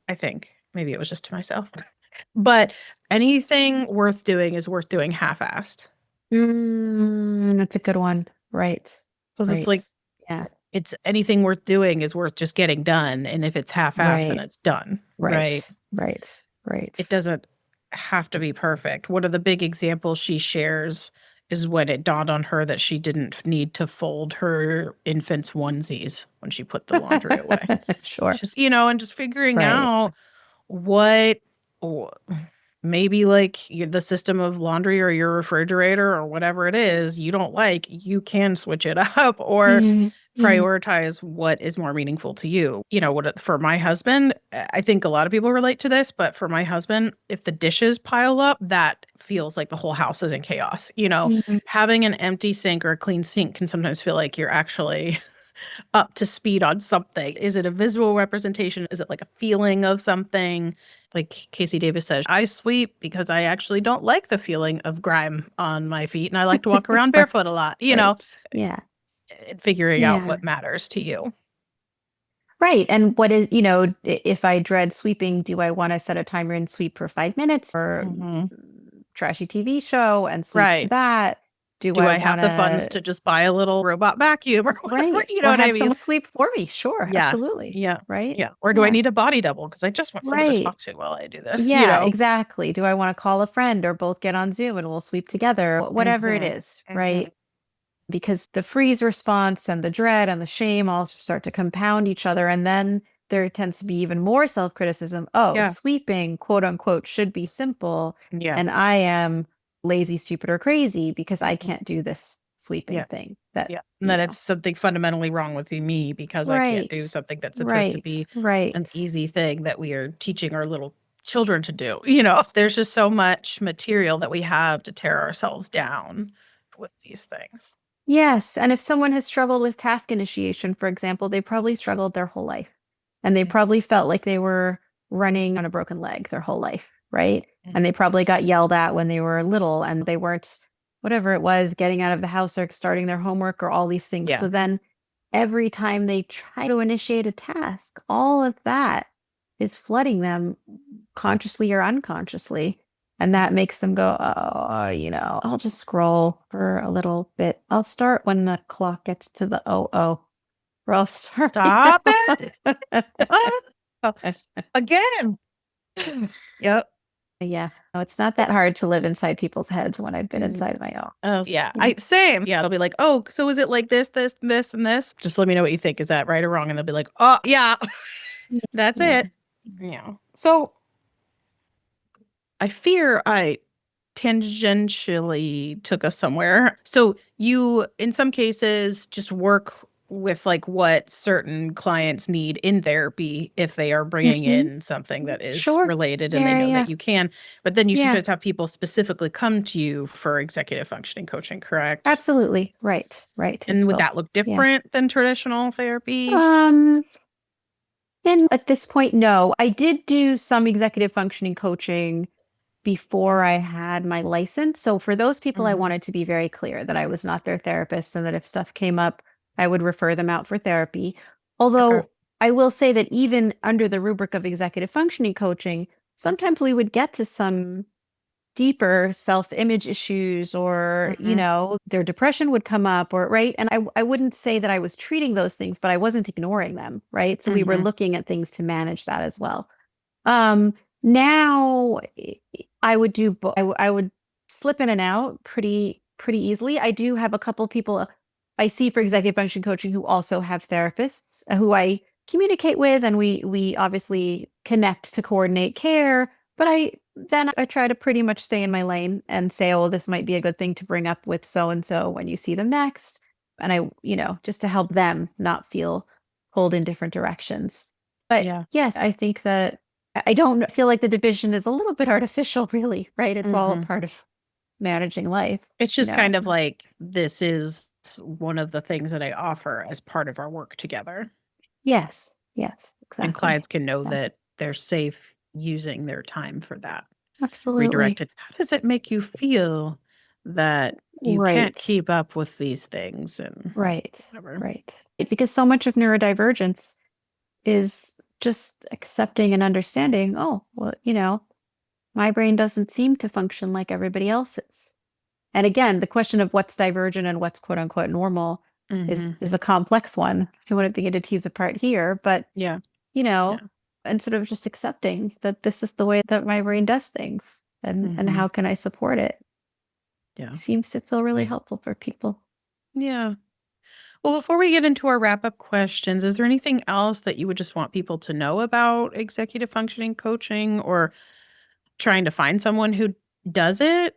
I think. Maybe it was just to myself. But anything worth doing is worth doing half-assed. That's a good one. Right. Because it's Right. like, Yeah. it's anything worth doing is worth just getting done. And if it's half-assed, then Right. it's done. Right. Right. Right. It doesn't have to be perfect. One of the big examples she shares is when it dawned on her that she didn't need to fold her infant's onesies when she put the laundry away. Sure. Just, and just figuring Right. out what maybe like the system of laundry or your refrigerator or whatever it is you don't like, you can switch it up or prioritize what is more meaningful to you. What for my husband, I think a lot of people relate to this, but for my husband, if the dishes pile up, that feels like the whole house is in chaos. Having an empty sink or a clean sink can sometimes feel like you're actually up to speed on something. Is it a visual representation? Is it like a feeling of something? Like Casey Davis says, I sweep because I actually don't like the feeling of grime on my feet and I like to walk around barefoot a lot, Right. Yeah. and figuring out Yeah. what matters to you. Right. And what is, if I dread sweeping, do I want to set a timer and sweep for 5 minutes or trashy TV show and sweep to Right. that? Do I have the funds to just buy a little robot vacuum or whatever? Right. You know Or what I have someone mean? sweep for me? Sure. Yeah. Absolutely. Yeah. Right. Yeah. Or do I Yeah. need a body double? Because I just want someone to Right. talk to while I do this. Yeah, exactly. Do I want to call a friend or both get on Zoom and we'll sweep together? Whatever it is, right? Because the freeze response and the dread and the shame all start to compound each other. And then there tends to be even more self-criticism. Oh, Yeah. sweeping, quote unquote, should be simple. Yeah. And I am lazy, stupid, or crazy because I can't do this sweeping thing. And then it's something fundamentally wrong with me because I can't do something that's supposed to be an easy thing that we are teaching our little children to do. There's just so much material that we have to tear ourselves down with these things. Yes. And if someone has struggled with task initiation, for example, they probably struggled their whole life. And they probably felt like they were running on a broken leg their whole life, right? And they probably got yelled at when they were little and they weren't, whatever it was, getting out of the house or starting their homework or all these things. Yeah. So then every time they try to initiate a task, all of that is flooding them consciously or unconsciously. And that makes them go, oh, I'll just scroll for a little bit. I'll start when the clock gets to the or I'll start. Stop it. Again. Yep. Yeah. No, it's not that hard to live inside people's heads when I've been inside my own. Oh, yeah. Same. Yeah. They'll be like, oh, so is it like this, this, this, and this? Just let me know what you think. Is that right or wrong? And they'll be like, oh, yeah, that's it. Yeah. So I fear I tangentially took us somewhere. So you, in some cases, just work with like what certain clients need in therapy if they are bringing in something that is related and they know that you can. But then you sometimes have people specifically come to you for executive functioning coaching, correct? Absolutely. Right. And would that look different than traditional therapy? And at this point, no. I did do some executive functioning coaching before I had my license. So for those people, I wanted to be very clear that I was not their therapist and that if stuff came up, I would refer them out for therapy. Although I will say that even under the rubric of executive functioning coaching, sometimes we would get to some deeper self-image issues or, their depression would come up or, right. And I wouldn't say that I was treating those things, but I wasn't ignoring them. Right. So we were looking at things to manage that as well. Now I would do, I would slip in and out pretty easily. I do have a couple people I see for executive function coaching who also have therapists who I communicate with, and we obviously connect to coordinate care. But I try to pretty much stay in my lane and say, oh, this might be a good thing to bring up with so and so when you see them next. And I, just to help them not feel pulled in different directions. But yes, I think that I don't feel like the division is a little bit artificial, really, right? It's all part of managing life. It's just kind of like, this is one of the things that I offer as part of our work together. Yes, exactly. And clients can know that they're safe using their time for that. Absolutely. Redirected. How does it make you feel that you can't keep up with these things? And whatever. Right. Because so much of neurodivergence is just accepting and understanding, oh, well, my brain doesn't seem to function like everybody else's. And again, the question of what's divergent and what's quote unquote normal is a complex one. I wouldn't begin to tease apart here, but Yeah. you Yeah. know, and sort of just accepting that this is the way that my brain does things and how can I support it? Yeah. Seems to feel really helpful for people. Yeah. Well, before we get into our wrap up questions, is there anything else that you would just want people to know about executive functioning coaching or trying to find someone who does it?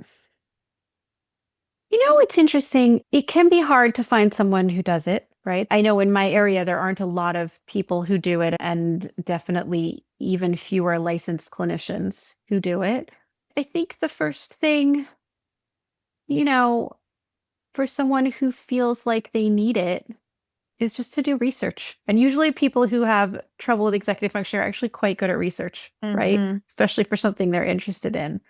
It's interesting. It can be hard to find someone who does it, right? I know in my area, there aren't a lot of people who do it, and definitely even fewer licensed clinicians who do it. I think the first thing, you know, for someone who feels like they need it is just to do research. And usually people who have trouble with executive function are actually quite good at research, right? Especially for something they're interested in.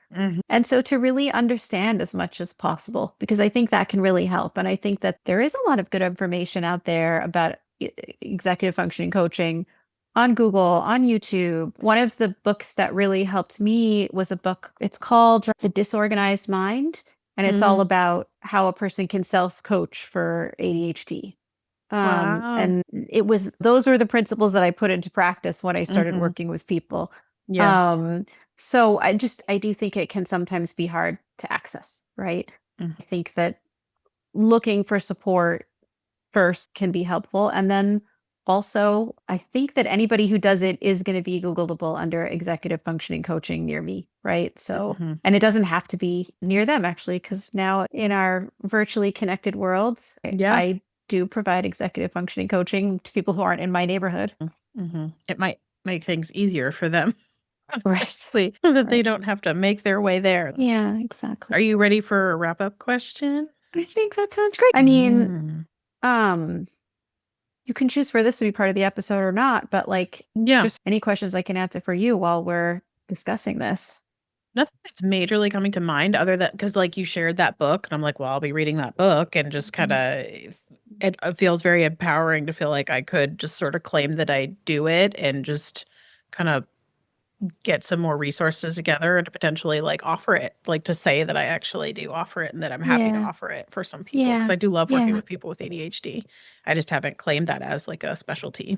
And so to really understand as much as possible, because I think that can really help. And I think that there is a lot of good information out there about executive functioning coaching on Google, on YouTube. One of the books that really helped me was a book, it's called The Disorganized Mind. And it's all about how a person can self-coach for ADHD. Wow. And those were the principles that I put into practice when I started working with people. Yeah. So I do think it can sometimes be hard to access, right? I think that looking for support first can be helpful. And then also, I think that anybody who does it is going to be Googleable under executive functioning coaching near me, right? So, and it doesn't have to be near them actually, because now in our virtually connected world, Yeah. I do provide executive functioning coaching to people who aren't in my neighborhood. It might make things easier for them. Right. Honestly, that they don't have to make their way there. Yeah, exactly. Are you ready for a wrap up question? I think that sounds great. I mean, you can choose for this to be part of the episode or not, but Yeah. just any questions I can answer for you while we're discussing this. Nothing that's majorly coming to mind other than because you shared that book and I'm like, well, I'll be reading that book and just kind of it feels very empowering to feel like I could just sort of claim that I do it and just kind of get some more resources together and to potentially offer it, to say that I actually do offer it and that I'm happy to offer it for some people because I do love working with people with ADHD. I just haven't claimed that as a specialty.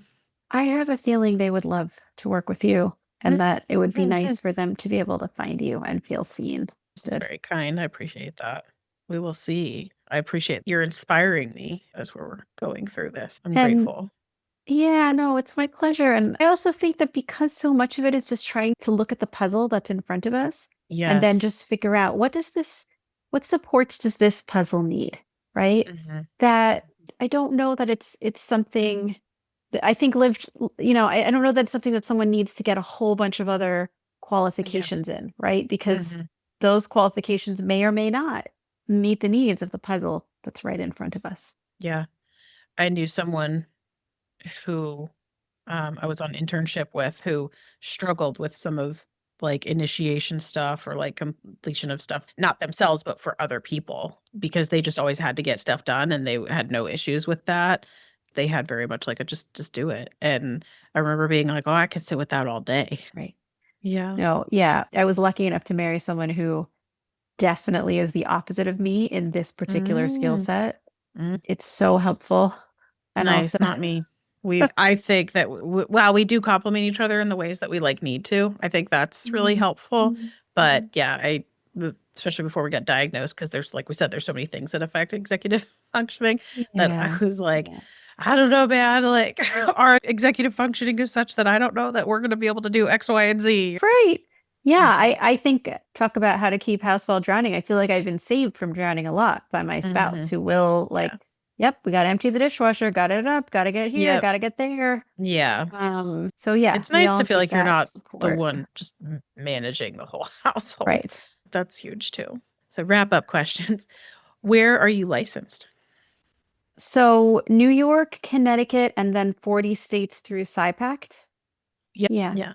I have a feeling they would love to work with you and that it would be nice for them to be able to find you and feel seen. It's very kind. I appreciate that. We will see. I appreciate you're inspiring me as we're going through this. I'm grateful. Yeah, no, it's my pleasure. And I also think that because so much of it is just trying to look at the puzzle that's in front of us and then just figure out what supports does this puzzle need, right? That I don't know that it's something that I think I don't know that it's something that someone needs to get a whole bunch of other qualifications in, right? Because those qualifications may or may not meet the needs of the puzzle that's right in front of us. Yeah. I knew someone who I was on internship with who struggled with some of initiation stuff or completion of stuff, not themselves, but for other people because they just always had to get stuff done and they had no issues with that. They had very much a just do it. And I remember being like, oh, I could sit with that all day. Right. Yeah. No, yeah. I was lucky enough to marry someone who definitely is the opposite of me in this particular skill set. It's so helpful. It's nice, not me. I think that we do complement each other in the ways that we need to. I think that's really helpful. But yeah, especially before we got diagnosed, because there's we said, there's so many things that affect executive functioning that I was I don't know, man. Our executive functioning is such that I don't know that we're going to be able to do X, Y, and Z. Right. Yeah, I think talk about how to keep house while drowning. I feel like I've been saved from drowning a lot by my spouse who will yep, we got to empty the dishwasher, got it up, got to get here, got to get there. Yeah. So yeah, it's nice to feel like you're not the one just managing the whole household. Right. That's huge too. So wrap up questions. Where are you licensed? So New York, Connecticut, and then 40 states through PsyPact. Yeah.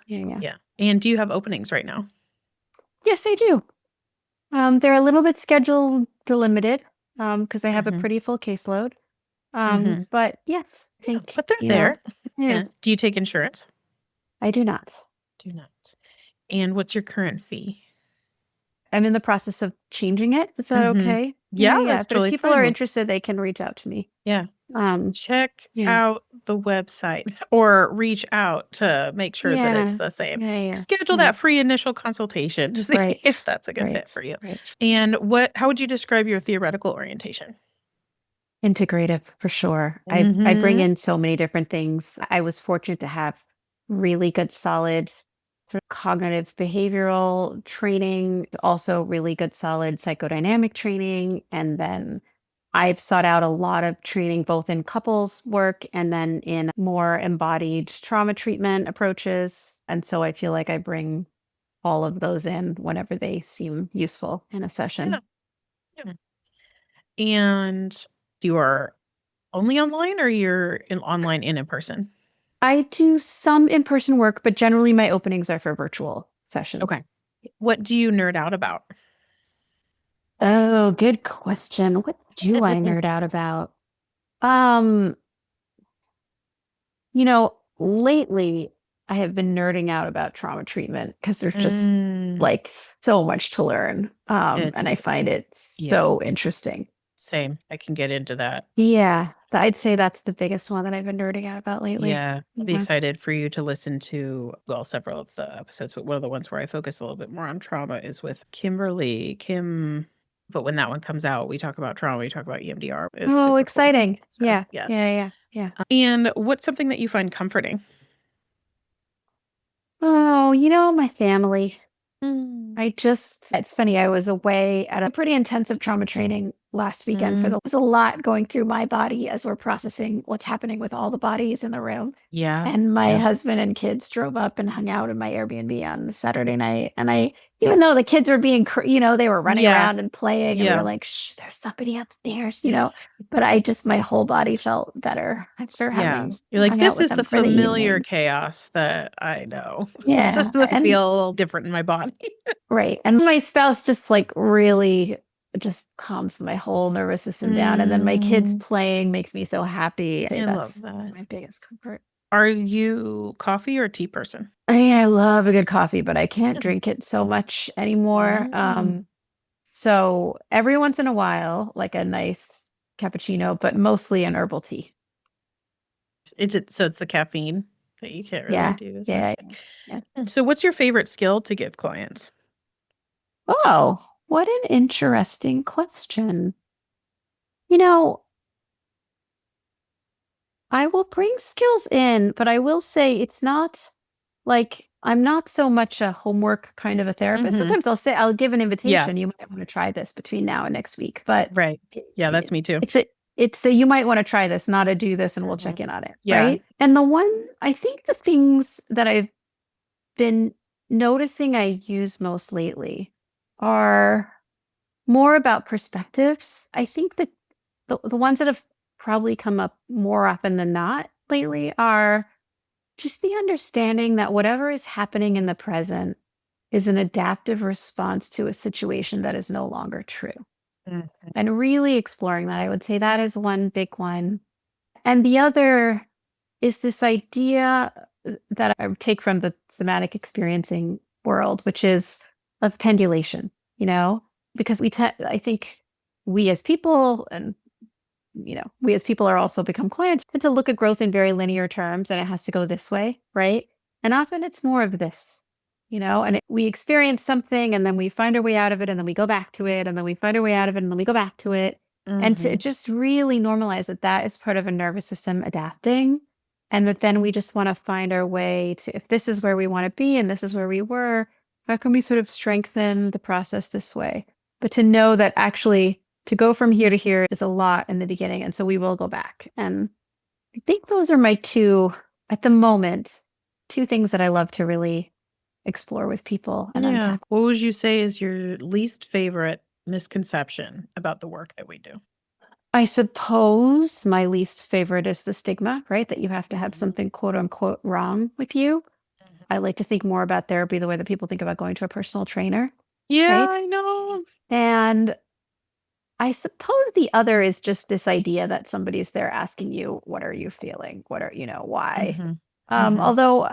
And do you have openings right now? Yes, I do. They're a little bit schedule delimited because I have a pretty full caseload. But yes, I think. But they're there. Yeah. Do you take insurance? I do not. Do not. And what's your current fee? I'm in the process of changing it. Is that okay? Yeah, Yeah. that's But if totally people fine. are interested, they can reach out to me. Yeah. Um, Check yeah. out the website or reach out to make sure that it's Yeah. the same. Yeah. Schedule Yeah. that free initial consultation to see Right. if that's a good fit Right. for you. Right. And how would you describe your theoretical orientation? Integrative for sure. I bring in so many different things. I was fortunate to have really good, solid sort of cognitive behavioral training, also really good, solid psychodynamic training. And then I've sought out a lot of training both in couples work and then in more embodied trauma treatment approaches. And so I feel like I bring all of those in whenever they seem useful in a session. Yeah. And you are only online or you're online and in person? I do some in-person work, but generally my openings are for virtual sessions. Okay. What do you nerd out about? Oh, good question. What do I nerd out about? Um, lately I have been nerding out about trauma treatment because there's just like so much to learn. And I find it so interesting. Same. I can get into that. Yeah, I'd say that's the biggest one that I've been nerding out about lately. Yeah. I'll be excited for you to listen to, well, several of the episodes, but one of the ones where I focus a little bit more on trauma is with Kim. But when that one comes out, we talk about trauma, we talk about EMDR. It's Oh, super exciting. cool. So, Yeah. yeah. Yeah. Yeah. And what's something that you find comforting? Oh, my family. It's funny. I was away at a pretty intensive trauma training last weekend there's a lot going through my body as we're processing what's happening with all the bodies in the room. Yeah. And my husband and kids drove up and hung out in my Airbnb on the Saturday night. And even though the kids were being, they were running around and playing and we were like, shh, there's somebody upstairs, but my whole body felt better after having You're like, hung this out with is the them for the familiar evening. chaos that I know. Yeah. This just doesn't feel a little different in my body. Right. And my spouse just really just calms my whole nervous system down. And then my kids playing makes me so happy. I That's love that. my biggest comfort. Are you coffee or tea person? I love a good coffee, but I can't drink it so much anymore. So every once in a while, like a nice cappuccino, but mostly an herbal tea. So it's the caffeine that you can't really do as much. Yeah. So what's your favorite skill to give clients? Oh, what an interesting question. You know, I will bring skills in, but I will say it's not like I'm not so much a homework kind of a therapist. Sometimes I'll give an invitation. You might want to try this between now and next week. But right. Yeah, that's me too. It's a you might want to try this, not a do this, and we'll check in on it. Right. And I think the things that I've been noticing I use most lately are more about perspectives. I think that the ones that have probably come up more often than not lately are just the understanding that whatever is happening in the present is an adaptive response to a situation that is no longer true. And really exploring that, I would say that is one big one. And the other is this idea that I take from the somatic experiencing world, which is of pendulation, because I think we as people and we as people are also become clients tend to look at growth in very linear terms and it has to go this way, right? And often it's more of this, and we experience something and then we find our way out of it and then we go back to it and then we find our way out of it and then we go back to it. And to just really normalize that is part of a nervous system adapting. And that then we just want to find our way to, if this is where we want to be and this is where we were, how can we sort of strengthen the process this way? But to know that actually to go from here to here is a lot in the beginning. And so we will go back. And I think those are my at the moment, two things that I love to really explore with people and unpack. What would you say is your least favorite misconception about the work that we do? I suppose my least favorite is the stigma, right? That you have to have something quote unquote wrong with you. I like to think more about therapy the way that people think about going to a personal trainer. Yeah, right? I know. And I suppose the other is just this idea that somebody's there asking you, what are you feeling? What are, why? Although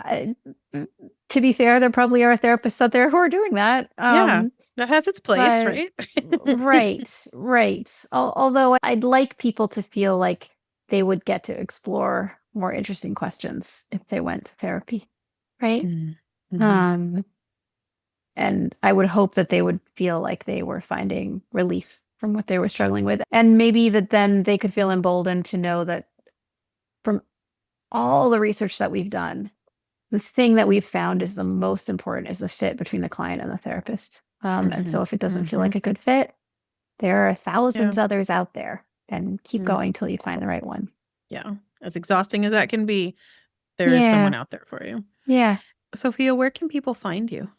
To be fair, there probably are therapists out there who are doing that. Yeah, that has its place, But right? right. Although I'd like people to feel like they would get to explore more interesting questions if they went to therapy, right? Mm, mhm. Um, and I would hope that they would feel like they were finding relief from what they were struggling with. And maybe that then they could feel emboldened to know that from all the research that we've done, the thing that we've found is the most important is the fit between the client and the therapist. And so Mhm, if it doesn't feel mhm. like a good fit, there are Yeah, thousands others out there, and keep mm, going till you find the right one. yeah. As exhausting as that can be, there is someone Yeah. out there for you. Yeah. Sophia, where can people find you?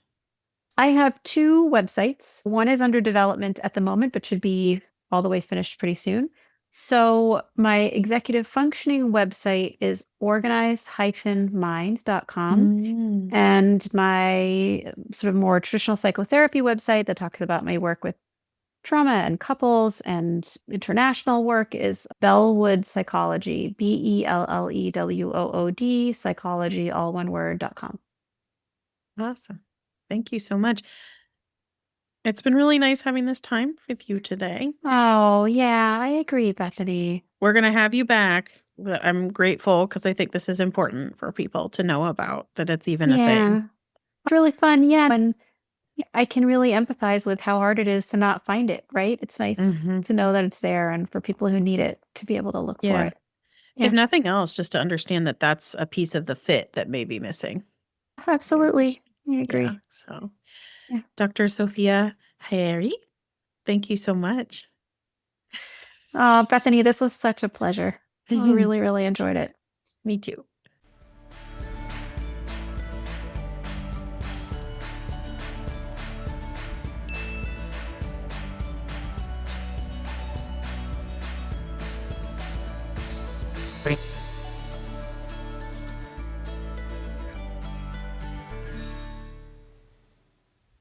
I have two websites. One is under development at the moment, but should be all the way finished pretty soon. So my executive functioning website is organize-mind.com. Mm. And my sort of more traditional psychotherapy website that talks about my work with trauma and couples and international work is Bellwood Psychology, BELLEWOOD, psychology, all one word.com. Awesome. Thank you so much. It's been really nice having this time with you today. Oh, yeah, I agree, Bethany. We're going to have you back. But I'm grateful because I think this is important for people to know about, that it's even a thing. Yeah, it's really fun. Yeah. And I can really empathize with how hard it is to not find it, right? It's nice Hmm. to know that it's there and for people who need it to be able to look for Yeah. it. If Yeah, nothing else, just to understand that that's a piece of the fit that may be missing. absolutely. I Yeah. agree. So, Yeah. Dr. Sophia Haeri, thank you so much. Oh, Bethany, this was such a pleasure. I really, really enjoyed it. Me too. Great.